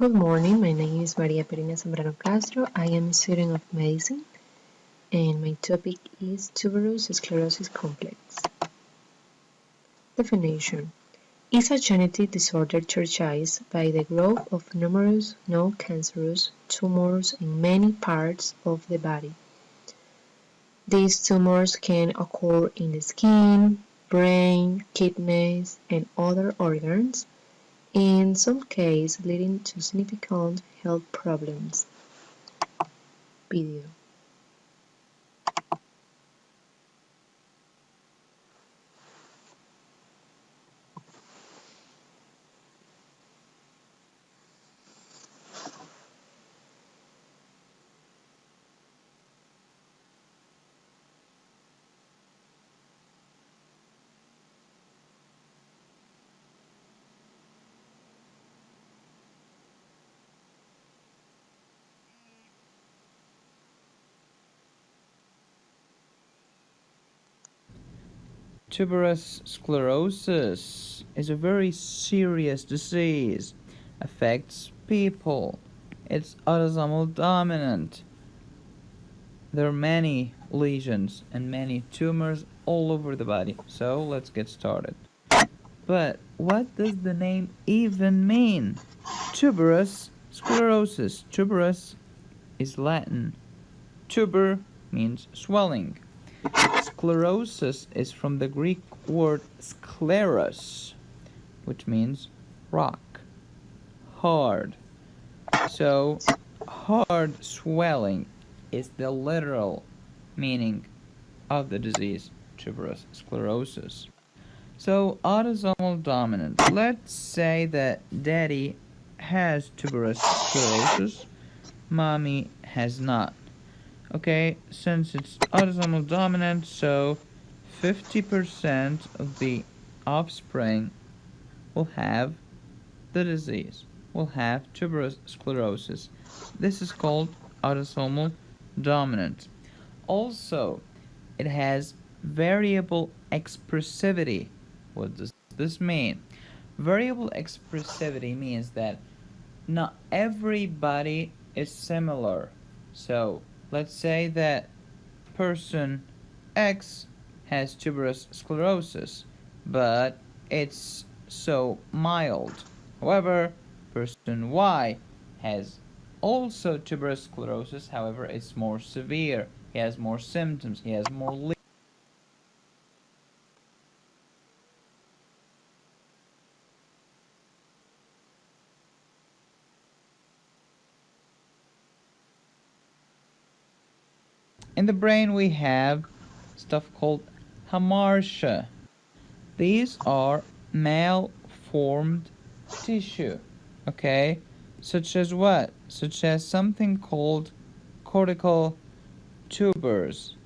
Good morning, my name is Maria Perina Zambrano Castro. I am a student of medicine and my topic is tuberous sclerosis complex. Definition is a genetic disorder characterized by the growth of numerous non-cancerous tumors in many parts of the body. These tumors can occur in the skin, brain, kidneys, and other organs, in some cases leading to significant health problems. Video. Tuberous sclerosis is a very serious disease. Affects people. It's autosomal dominant. There are many lesions and many tumors all over the body. So let's get started. But what does the name even mean? Tuberous sclerosis. Tuberous is Latin. Tuber means swelling. Sclerosis is from the Greek word skleros, which means rock, hard. So, hard swelling is the literal meaning of the disease, tuberous sclerosis. So, autosomal dominant. Let's say that daddy has tuberous sclerosis, mommy has not. Okay, since it's autosomal dominant, so 50% of the offspring will have the disease, will have tuberous sclerosis. This is called autosomal dominant. Also, it has variable expressivity. What does this mean? Variable expressivity means that not everybody is similar. So, let's say that person X has tuberous sclerosis, but it's so mild. However, person Y has also tuberous sclerosis, however, it's more severe. He has more symptoms, he has more In the brain we have stuff called hamartia. These are malformed tissue, okay? Such as what? Such as something called cortical tubers.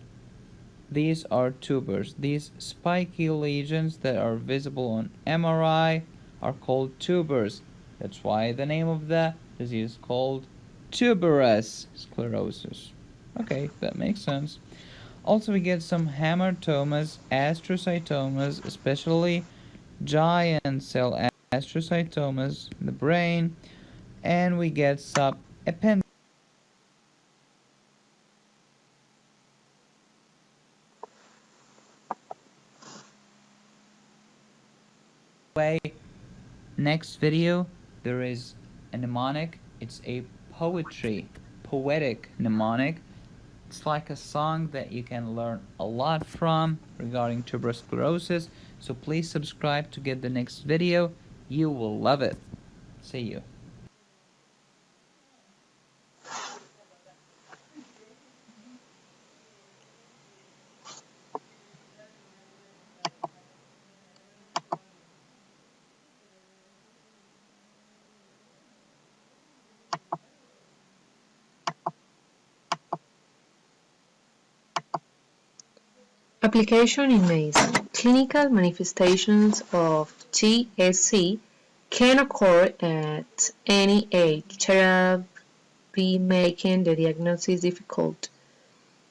These are tubers. These spiky lesions that are visible on MRI are called tubers. That's why the name of the disease is called tuberous sclerosis. Okay, that makes sense. Also, we get some hamartomas, astrocytomas, especially giant cell astrocytomas in the brain, and we get some appendix. Next video, there is a mnemonic. It's a poetic mnemonic. It's like a song that you can learn a lot from regarding tuberous sclerosis. So please subscribe to get the next video. You will love it. See you. Application in medicine. Clinical manifestations of TSC can occur at any age, therapy making the diagnosis difficult.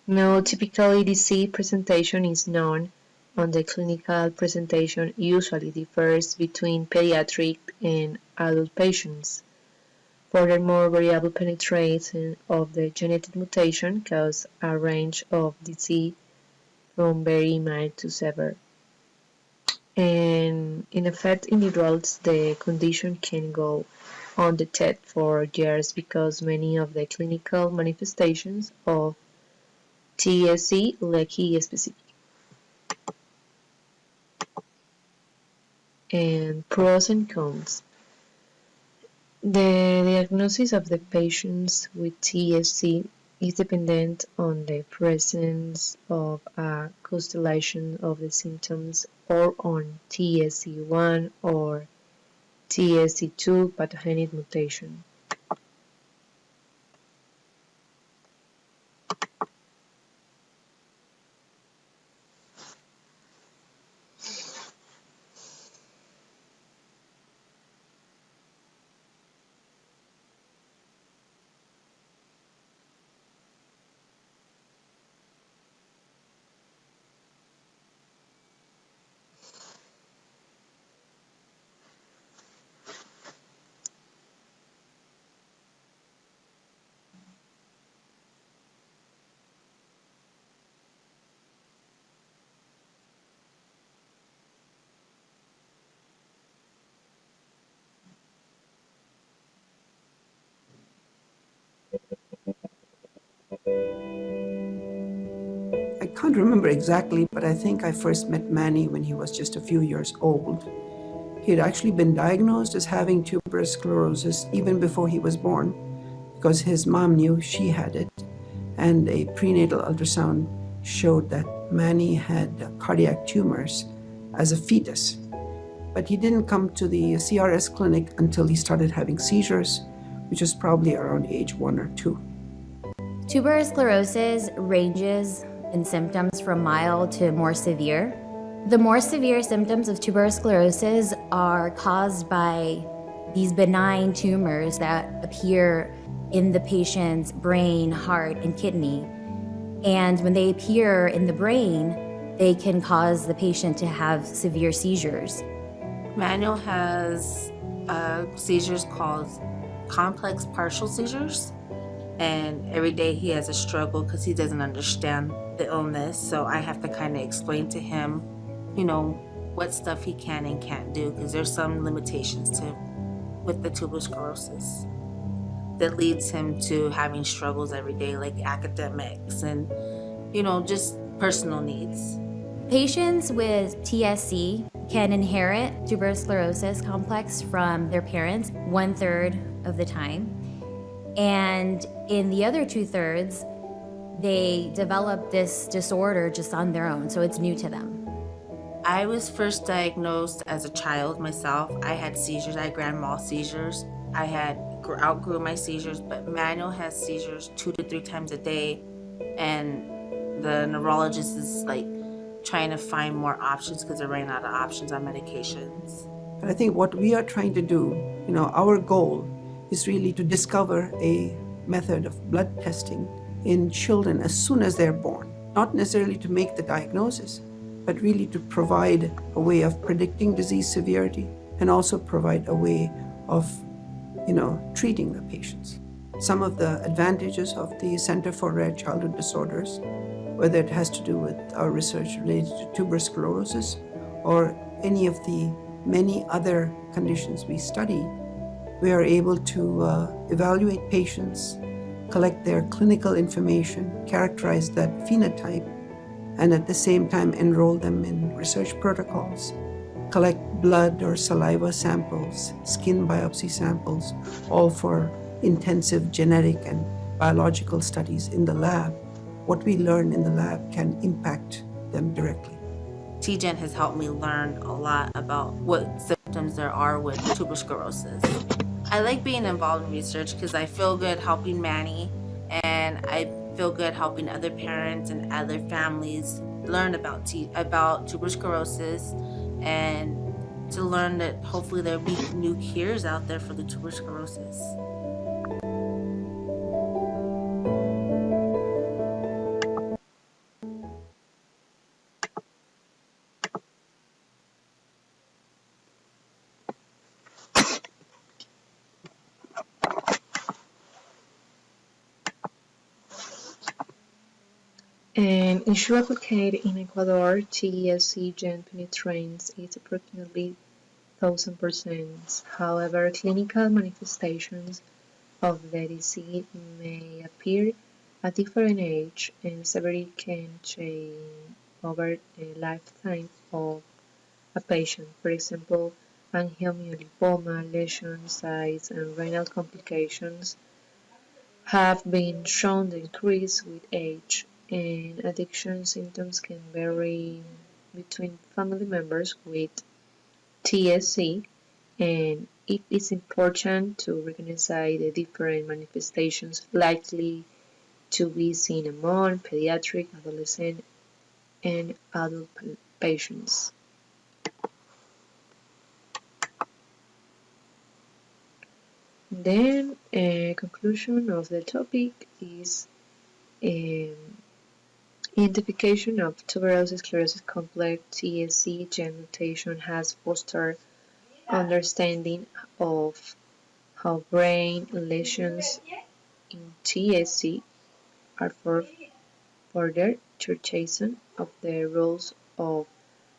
No typical disease presentation is known, and the clinical presentation usually differs between pediatric and adult patients. Furthermore, variable penetration of the genetic mutation causes a range of disease from very mild to severe. And in affected individuals, the condition can go undetected for years because many of the clinical manifestations of TSC lack specific. And pros and cons. The diagnosis of the patients with TSC is dependent on the presence of a constellation of the symptoms or on TSC1 or TSC2 pathogenic mutation. I can't remember exactly, but I think I first met Manny when he was just a few years old. He had actually been diagnosed as having tuberous sclerosis even before he was born because his mom knew she had it, and a prenatal ultrasound showed that Manny had cardiac tumors as a fetus. But he didn't come to the CRS clinic until he started having seizures, which was probably around age 1 or 2. Tuberous sclerosis ranges in symptoms from mild to more severe. The more severe symptoms of tuberous sclerosis are caused by these benign tumors that appear in the patient's brain, heart, and kidney. And when they appear in the brain, they can cause the patient to have severe seizures. Manuel has seizures called complex partial seizures. And every day he has a struggle because he doesn't understand the illness. So I have to kind of explain to him, what stuff he can and can't do, because there's some limitations with the tuberous sclerosis that leads him to having struggles every day, like academics and, just personal needs. Patients with TSC can inherit tuberous sclerosis complex from their parents 1/3 of the time. And in the other 2/3, they develop this disorder just on their own, so it's new to them. I was first diagnosed as a child myself. I had seizures, I had grand mal seizures. I had outgrew my seizures, but Manuel has seizures 2 to 3 times a day. And the neurologist is trying to find more options because they're running out of options on medications. But I think what we are trying to do, our goal is really to discover a method of blood testing in children as soon as they're born. Not necessarily to make the diagnosis, but really to provide a way of predicting disease severity and also provide a way of, treating the patients. Some of the advantages of the Center for Rare Childhood Disorders, whether it has to do with our research related to tuberous sclerosis or any of the many other conditions we study, we are able to evaluate patients, collect their clinical information, characterize that phenotype, and at the same time enroll them in research protocols, collect blood or saliva samples, skin biopsy samples, all for intensive genetic and biological studies in the lab. What we learn in the lab can impact them directly. TGen has helped me learn a lot about what symptoms there are with tuberous sclerosis. I like being involved in research because I feel good helping Manny, and I feel good helping other parents and other families learn about tuberous sclerosis, and to learn that hopefully there'll be new cures out there for the tuberous sclerosis. An issue applied in Ecuador, TSC gene penetrance is approximately 1000%. However, clinical manifestations of the disease may appear at different age and severity can change over the lifetime of a patient. For example, angiomyolipoma, lesion size, and renal complications have been shown to increase with age, and addiction symptoms can vary between family members with TSC, and it is important to recognize the different manifestations likely to be seen among pediatric, adolescent, and adult patients. Then, a conclusion of the topic is um, identification of tuberous sclerosis complex TSC gene mutation has fostered understanding of how brain lesions in TSC are further churchism of the roles of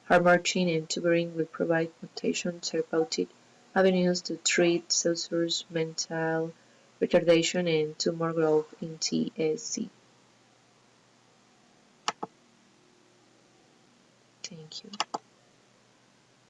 Harmarchin and tuberine will provide mutation therapeutic avenues to treat seizures, mental retardation, and tumor growth in TSC. Thank you.